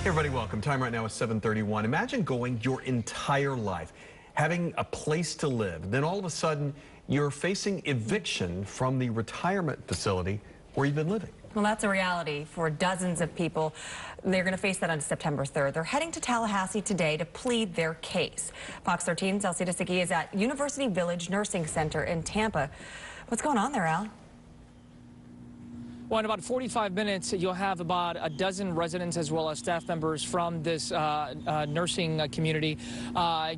Hey everybody, welcome. Time right now is 7:31. Imagine going your entire life, having a place to live. Then all of a sudden, you're facing eviction from the retirement facility where you've been living. Well, that's a reality for dozens of people. They're going to face that on September 3rd. They're heading to Tallahassee today to plead their case. Fox 13's Alcida Siki is at University Village Nursing Center in Tampa. What's going on there, Al? Well, in about 45 minutes, you'll have about a dozen residents as well as staff members from this nursing community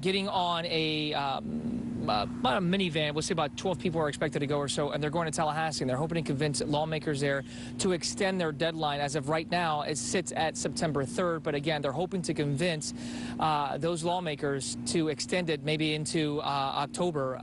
getting on about a minivan. We'll say about 12 people are expected to go or so, and they're going to Tallahassee, and they're hoping to convince lawmakers there to extend their deadline. As of right now, it sits at September 3rd, but again, they're hoping to convince those lawmakers to extend it maybe into October.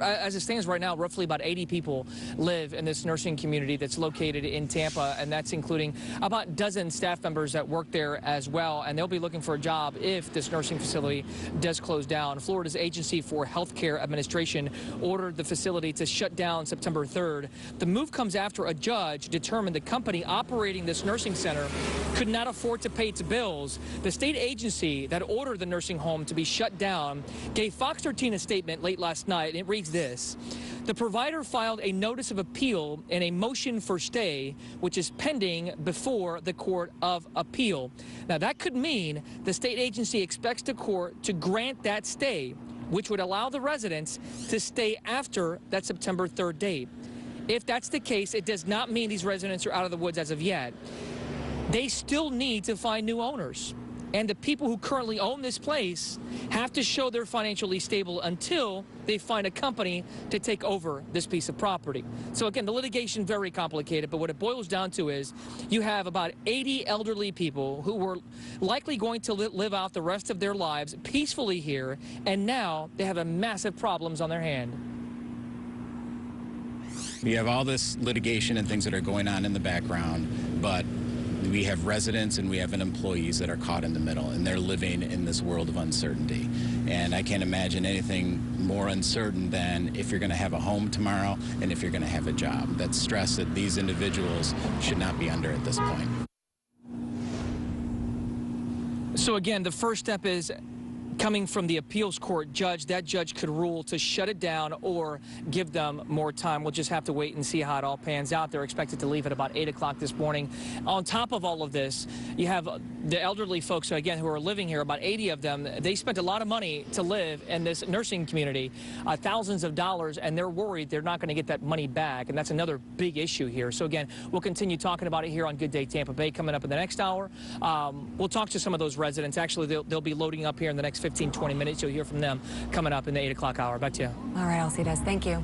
As it stands right now, roughly about 80 people live in this nursing community that's located in Tampa, and that's including about a dozen staff members that work there as well, and they'll be looking for a job if this nursing facility does close down. Florida's Agency for Healthcare Administration ordered the facility to shut down September 3rd. The move comes after a judge determined the company operating this nursing center could not afford to pay its bills. The state agency that ordered the nursing home to be shut down gave Fox 13 a statement late last night, and it reads this: the provider filed a notice of appeal and a motion for stay, which is pending before the Court of Appeal. Now, that could mean the state agency expects the court to grant that stay, which would allow the residents to stay after that September 3rd date. If that's the case, it does not mean these residents are out of the woods as of yet. They still need to find new owners. And the people who currently own this place have to show they're financially stable until they find a company to take over this piece of property. So again, the litigation very complicated, but what it boils down to is you have about 80 elderly people who were likely going to live out the rest of their lives peacefully here, and now they have a massive problems on their hand. We have all this litigation and things that are going on in the background, but we have residents and we have employees that are caught in the middle, and they're living in this world of uncertainty. And I can't imagine anything more uncertain than if you're going to have a home tomorrow and if you're going to have a job. That's stress that these individuals should not be under at this point. So again, the first step is coming from the appeals court judge. That judge could rule to shut it down or give them more time. We'll just have to wait and see how it all pans out. They're expected to leave at about 8 o'clock this morning. On top of all of this, you have the elderly folks, again, who are living here, about 80 of them. They spent a lot of money to live in this nursing community, thousands of dollars, and they're worried they're not going to get that money back, and that's another big issue here. So again, we'll continue talking about it here on Good Day Tampa Bay coming up in the next hour. We'll talk to some of those residents. Actually, they'll be loading up here in the next 15-20 minutes. You'll hear from them coming up in the 8 o'clock hour. Back to you. All right, Alcides. Thank you.